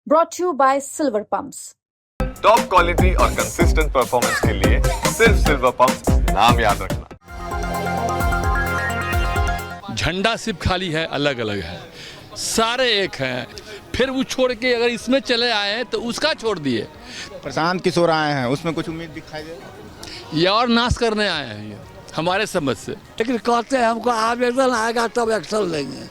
brought to you by Silver Pumps. Top quality और consistent performance के लिए सिर्फ सिल्वर पंप्स, नाम याद रखना। झंडा सिर्फ खाली है, अलग अलग है, सारे एक हैं। फिर वो छोड़ के अगर इसमें चले आए हैं तो उसका छोड़ दिए। प्रशांत किशोर आए हैं, उसमें कुछ उम्मीद दिखाई दे? ये और नाश करने आए हैं ये हमारे समझ से। लेकिन कहते हैं हमको आवेदन आएगा तब एक्शन लेंगे।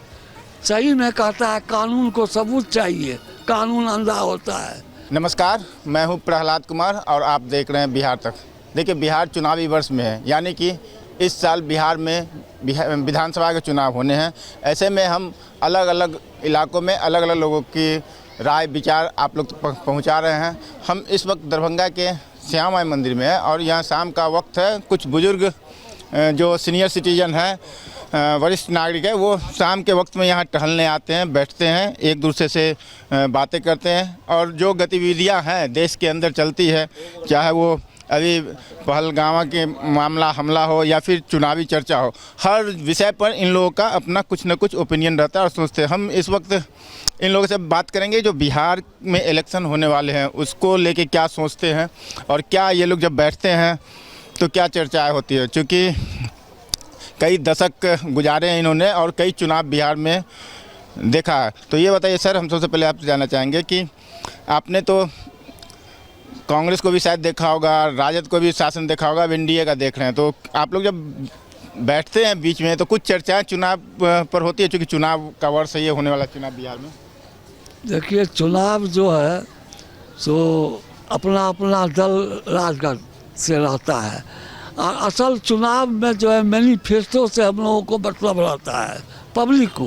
सही में कहता है कानून को सबूत चाहिए, कानून अंधा होता है। नमस्कार, मैं हूं प्रहलाद कुमार और आप देख रहे हैं बिहार तक। देखिए, बिहार चुनावी वर्ष में है, यानी कि इस साल बिहार में विधानसभा के चुनाव होने हैं। ऐसे में हम अलग अलग इलाकों में अलग अलग लोगों की राय विचार आप लोग तक पहुंचा रहे हैं। हम इस वक्त दरभंगा के श्याम माई मंदिर में है और यहाँ शाम का वक्त है। कुछ बुजुर्ग जो सीनियर सिटीजन हैं, वरिष्ठ नागरिक है, वो शाम के वक्त में यहाँ टहलने आते हैं, बैठते हैं, एक दूसरे से बातें करते हैं और जो गतिविधियाँ हैं देश के अंदर चलती है, चाहे वो अभी पहलगाम के मामला हमला हो या फिर चुनावी चर्चा हो, हर विषय पर इन लोगों का अपना कुछ न कुछ ओपिनियन रहता है और सोचते हैं। हम इस वक्त इन लोगों से बात करेंगे जो बिहार में इलेक्शन होने वाले हैं उसको लेके क्या सोचते हैं और क्या ये लोग जब बैठते हैं तो क्या चर्चाएँ होती है। चूँकि कई दशक गुजारे हैं इन्होंने और कई चुनाव बिहार में देखा है। तो ये बताइए सर, हम सबसे पहले आपसे जानना चाहेंगे कि आपने तो कांग्रेस को भी शायद देखा होगा, राजद को भी शासन देखा होगा, अब एनडीए का देख रहे हैं, तो आप लोग जब बैठते हैं बीच में तो कुछ चर्चाएं चुनाव पर होती है, चूँकि चुनाव का वर्ष है ये होने वाला चुनाव बिहार में। देखिए, चुनाव जो है सो अपना अपना दल राजगढ़ से रहता है और असल चुनाव में जो है मैनिफेस्टो से हम लोगों को मतलब रहता है, पब्लिक को,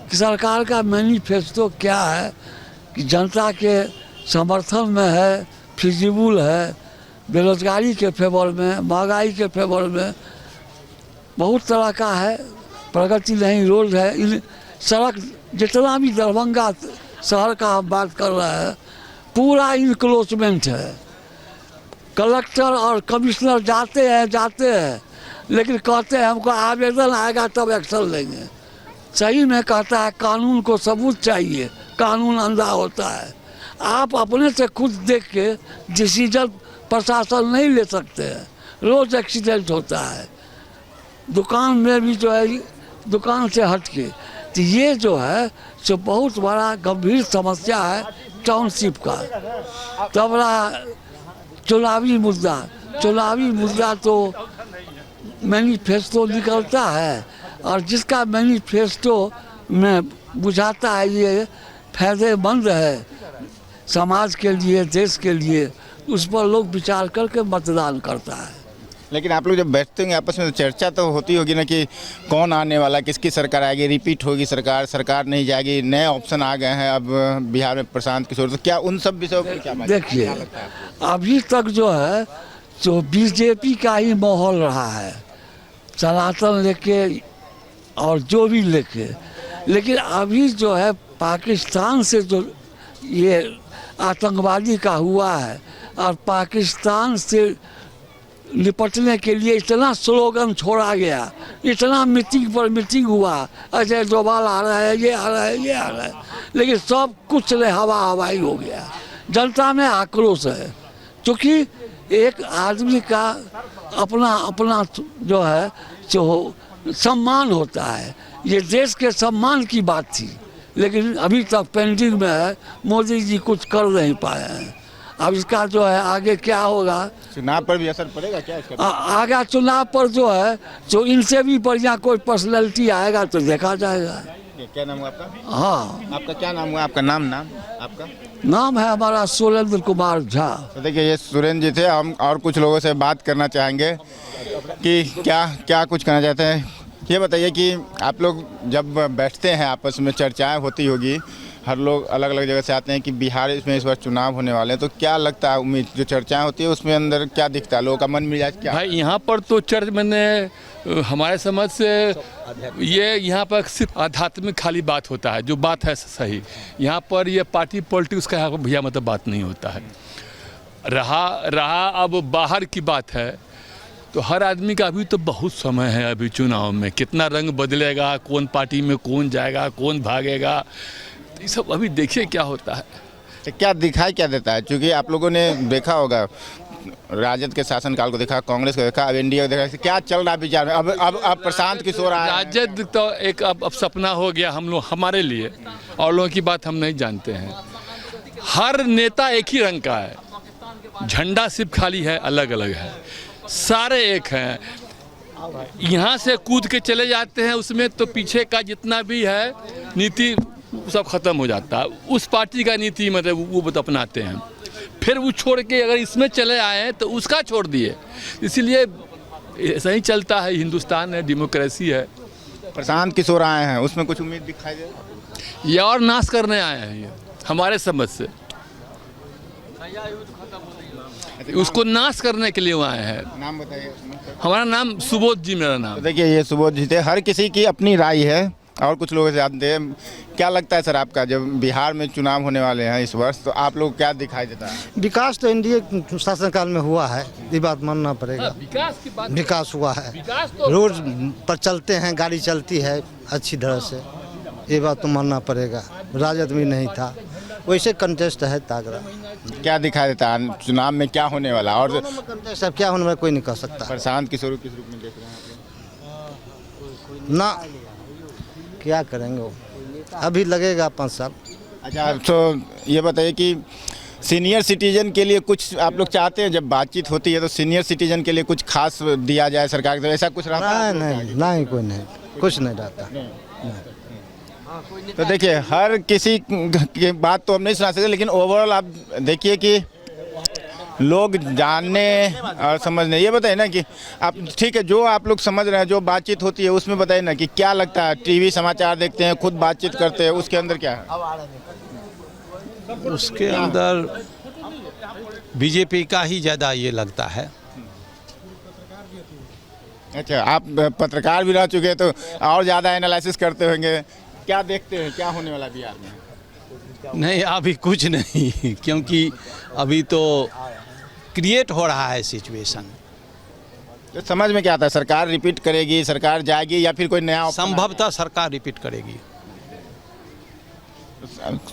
कि सरकार का मैनिफेस्टो क्या है, कि जनता के समर्थन में है, फिजिबल है, बेरोजगारी के फेवर में, महंगाई के फेवर में, बहुत तरह का है, प्रगति नहीं रोड है, इन सड़क जितना भी दरभंगा शहर का हम बात कर रहे हैं पूरा इनक्लोजमेंट है। कलेक्टर और कमिश्नर जाते हैं लेकिन कहते हैं हमको आवेदन आएगा तब एक्शन लेंगे। सही में कहता है कानून को सबूत चाहिए, कानून अंधा होता है। आप अपने से खुद देख के डिसीजन प्रशासन नहीं ले सकते हैं, रोज़ एक्सीडेंट होता है। दुकान में भी जो है, दुकान से हट के, तो ये जो है सो बहुत बड़ा गंभीर समस्या है टाउनशिप का। तब रहा चुनावी मुद्दा तो मैनिफेस्टो निकलता है और जिसका मैनिफेस्टो में बुझाता है ये फायदेमंद है समाज के लिए, देश के लिए, उस पर लोग विचार करके मतदान करता है। लेकिन आप लोग जब बैठते होंगे आपस में तो चर्चा तो होती होगी ना कि कौन आने वाला, किसकी सरकार आएगी, रिपीट होगी सरकार नहीं जाएगी, नए ऑप्शन आ गए हैं अब बिहार में प्रशांत किशोर, तो क्या उन सब विषयों पर क्या? देखिए, अभी तक जो है जो बीजेपी का ही माहौल रहा है, सनातन लेके और जो भी लेके। लेकिन अभी जो है पाकिस्तान से जो ये आतंकवादी का हुआ है और पाकिस्तान से निपटने के लिए इतना स्लोगन छोड़ा गया, इतना मीटिंग पर मीटिंग हुआ, अजय डोभाल आ रहा है, ये आ रहा है, ये आ रहा है, लेकिन सब कुछ हवाई हो गया। जनता में आक्रोश है क्योंकि एक आदमी का अपना जो है जो सम्मान होता है, ये देश के सम्मान की बात थी, लेकिन अभी तक पेंडिंग में है। मोदी जी कुछ कर नहीं पाए हैं। अब इसका जो है आगे क्या होगा, चुनाव पर भी असर पड़ेगा क्या इसका? आगे चुनाव पर जो है जो इनसे भी बढ़िया कोई पर्सनैलिटी आएगा तो देखा जाएगा। क्या नाम हुआ आपका? हाँ, आपका क्या नाम हुआ? आपका नाम आपका नाम है हमारा सुरेंद्र कुमार झा। तो देखिए, ये सुरेंद्र जी थे। हम और कुछ लोगों से बात करना चाहेंगे कि क्या कुछ कहना चाहते हैं। ये बताइए कि आप लोग जब बैठते हैं आपस में चर्चाएं होती होगी, हर लोग अलग अलग जगह से आते हैं कि बिहार इसमें इस बार चुनाव होने वाले हैं, तो क्या लगता है, उम्मीद जो चर्चाएं होती है उसमें अंदर क्या दिखता है, लोगों का मन मिजाज क्या? भाई यहाँ पर तो हमारे समझ से ये यहाँ पर सिर्फ आध्यात्मिक खाली बात होता है, जो बात है सही। यहाँ पर ये पार्टी पॉलिटिक्स का यहाँ पर भैया मतलब बात नहीं होता है। रहा अब बाहर की बात है तो हर आदमी का अभी तो बहुत समय है। अभी चुनाव में कितना रंग बदलेगा, कौन पार्टी में कौन जाएगा, कौन भागेगा, तो ये सब अभी देखिए क्या होता है। तो क्या दिखाई क्या देता है? क्योंकि आप लोगों ने देखा होगा, राजद के शासनकाल को देखा, कांग्रेस को देखा, अब एनडीए को देखा, क्या चल रहा है विचार में? अब प्रशांत किशोर आए हैं। राजद तो एक अब सपना हो गया हम लोग, हमारे लिए, और लोगों की बात हम नहीं जानते हैं। हर नेता एक ही रंग का है, झंडा सिर्फ खाली है, अलग अलग है, सारे एक हैं। यहाँ से कूद के चले जाते हैं उसमें, तो पीछे का जितना भी है नीति सब खत्म हो जाता है। उस पार्टी का नीति मतलब वो अपनाते हैं, फिर वो छोड़ के अगर इसमें चले आए हैं तो उसका छोड़ दिए। इसीलिए ऐसा ही चलता है, हिंदुस्तान है, डेमोक्रेसी है। प्रशांत किशोर आए हैं, उसमें कुछ उम्मीद दिखाई दे? ये और नाश करने आए हैं, ये हमारे समझ से उसको नाश करने के लिए वो आए हैं। नाम बताइए। हमारा नाम सुबोध जी, मेरा नाम। तो देखिए, ये सुबोध जी थे। हर किसी की अपनी राय है और कुछ लोग जानते हैं। क्या लगता है सर आपका, जब बिहार में चुनाव होने वाले हैं इस वर्ष, तो आप लोग क्या दिखाई देता है? विकास तो एनडीए शासनकाल में हुआ है, ये बात मानना पड़ेगा। विकास की बात, विकास हुआ है, विकास तो रोड पर चलते हैं, गाड़ी चलती है अच्छी तरह से, ये बात तो मानना पड़ेगा। राजद में नहीं था, वैसे कंटेस्ट है तागड़ा। क्या दिखाई देता है चुनाव में, क्या होने वाला? और कंटेस्ट अब क्या होने वाला कोई नहीं कह सकता प्रशांत किशोर किस रूप में देख रहे हैं ना, क्या करेंगे वो, अभी लगेगा 5 साल। अच्छा, तो ये बताइए कि सीनियर सिटीजन के लिए कुछ आप लोग चाहते हैं? जब बातचीत होती है तो सीनियर सिटीजन के लिए कुछ खास दिया जाए सरकार की तरफ, ऐसा कुछ रहता है? नहीं, कोई नहीं, कुछ नहीं रहता। तो देखिए, हर किसी की बात तो हम नहीं सुना सकते, लेकिन ओवरऑल आप देखिए कि लोग जानने और समझने। ये बताइए ना कि आप, ठीक है, जो आप लोग समझ रहे हैं, जो बातचीत होती है उसमें बताइए ना कि क्या लगता है? टीवी समाचार देखते हैं, खुद बातचीत करते हैं, उसके अंदर क्या है? उसके अंदर बीजेपी का ही ज़्यादा ये लगता है। अच्छा, आप पत्रकार भी रह चुके हैं तो और ज़्यादा एनालिसिस करते होंगे। क्या देखते हैं, क्या होने वाला बिहार में? नहीं, अभी कुछ नहीं, क्योंकि अभी तो क्रिएट हो रहा है सिचुएशन। तो समझ में क्या आता है? सरकार रिपीट करेगी, सरकार जाएगी, या फिर कोई नया? संभवतः सरकार रिपीट करेगी।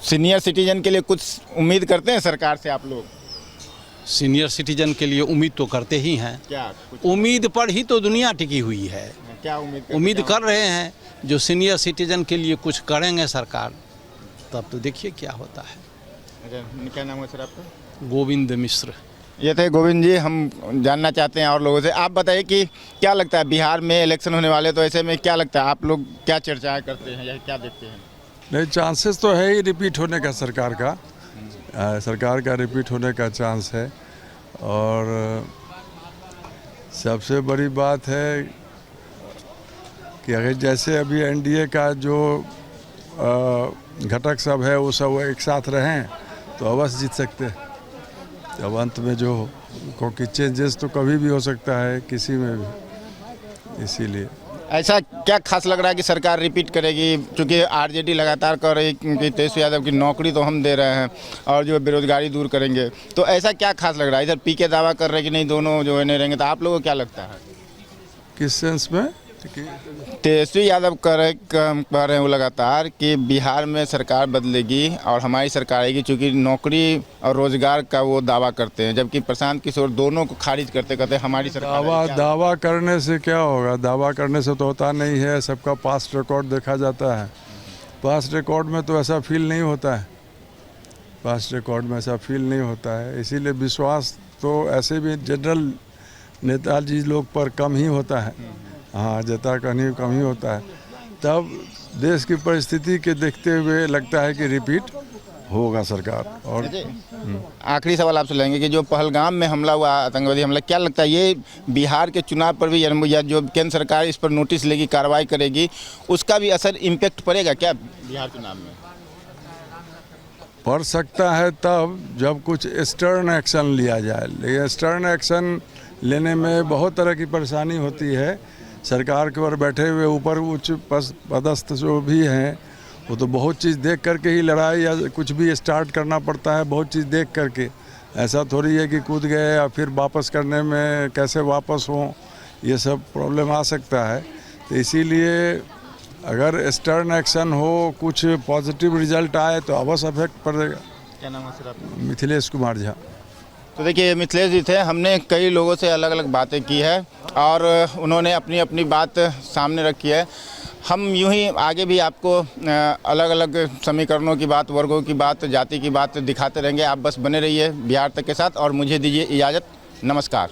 सीनियर सिटीजन के लिए कुछ उम्मीद करते हैं सरकार से आप लोग? सीनियर सिटीजन के लिए उम्मीद तो करते ही हैं। क्या उम्मीद पर ही तो दुनिया टिकी हुई है। क्या उम्मीद कर रहे हैं जो सीनियर सिटीजन के लिए कुछ करेंगे सरकार, तब तो देखिए क्या होता है। अच्छा, क्या नाम है सर आपका? गोविंद मिश्र। ये थे गोविंद जी। हम जानना चाहते हैं और लोगों से, आप बताइए कि क्या लगता है बिहार में इलेक्शन होने वाले, तो ऐसे में क्या लगता है, आप लोग क्या चर्चाएं करते हैं या क्या देखते हैं? नहीं, चांसेस तो है ही रिपीट होने का, सरकार का रिपीट होने का चांस है। और सबसे बड़ी बात है कि अगर जैसे अभी एनडीए का जो घटक सब है वो सब एक साथ रहें तो अवश्य जीत सकते हैं। अब अंत में जो, क्योंकि चेंजेस तो कभी भी हो सकता है किसी में भी, इसीलिए। ऐसा क्या खास लग रहा है कि सरकार रिपीट करेगी? क्योंकि आरजेडी लगातार कह रही है कि तेजस्वी यादव की नौकरी तो हम दे रहे हैं और जो बेरोजगारी दूर करेंगे, तो ऐसा क्या खास लग रहा है? इधर पीके दावा कर रहे हैं कि नहीं, दोनों जो है नहीं रहेंगे, तो आप लोगों को क्या लगता है? किस सेंस में? तेजस्वी यादव कह रहे हैं वो लगातार कि बिहार में सरकार बदलेगी और हमारी सरकार आएगी, क्योंकि नौकरी और रोजगार का वो दावा करते हैं, जबकि प्रशांत किशोर दोनों को खारिज कहते हैं हमारी सरकार। दावा करने से क्या होगा? दावा करने से तो होता नहीं है। सबका पास्ट रिकॉर्ड देखा जाता है। पास्ट रिकॉर्ड में तो ऐसा फील नहीं होता है, पास्ट रिकॉर्ड में ऐसा फील नहीं होता है। इसीलिए विश्वास तो ऐसे भी जनरल नेताजी लोग पर कम ही होता है। हाँ, जता कहीं कम ही होता है। तब देश की परिस्थिति के देखते हुए लगता है कि रिपीट होगा सरकार। और आखिरी सवाल आपसे लेंगे कि जो पहलगाम में हमला हुआ, आतंकवादी हमला, क्या लगता है ये बिहार के चुनाव पर भी, या जो केंद्र सरकार इस पर नोटिस लेगी, कार्रवाई करेगी, उसका भी असर इम्पैक्ट पड़ेगा क्या बिहार चुनाव में? पड़ सकता है तब जब कुछ स्टर्न एक्शन लिया जाए। लेकिन स्टर्न एक्शन लेने में बहुत तरह की परेशानी होती है। सरकार के ऊपर बैठे हुए ऊपर उच्च पदस्थ जो भी हैं, वो तो बहुत चीज़ देख करके ही लड़ाई या कुछ भी स्टार्ट करना पड़ता है, बहुत चीज़ देख करके। ऐसा थोड़ी है कि कूद गए या फिर वापस करने में कैसे वापस हों, ये सब प्रॉब्लम आ सकता है। तो इसीलिए अगर स्टर्न एक्शन हो, कुछ पॉजिटिव रिजल्ट आए तो अवश्य इफेक्ट पड़ेगा। क्या नाम है सर आपका? मिथिलेश कुमार झा। तो देखिए मिथिलेश जी थे, हमने कई लोगों से अलग अलग बातें की है और उन्होंने अपनी अपनी बात सामने रखी है। हम यूं ही आगे भी आपको अलग अलग समीकरणों की बात, वर्गों की बात, जाति की बात दिखाते रहेंगे। आप बस बने रहिए बिहार तक के साथ और मुझे दीजिए इजाज़त। नमस्कार।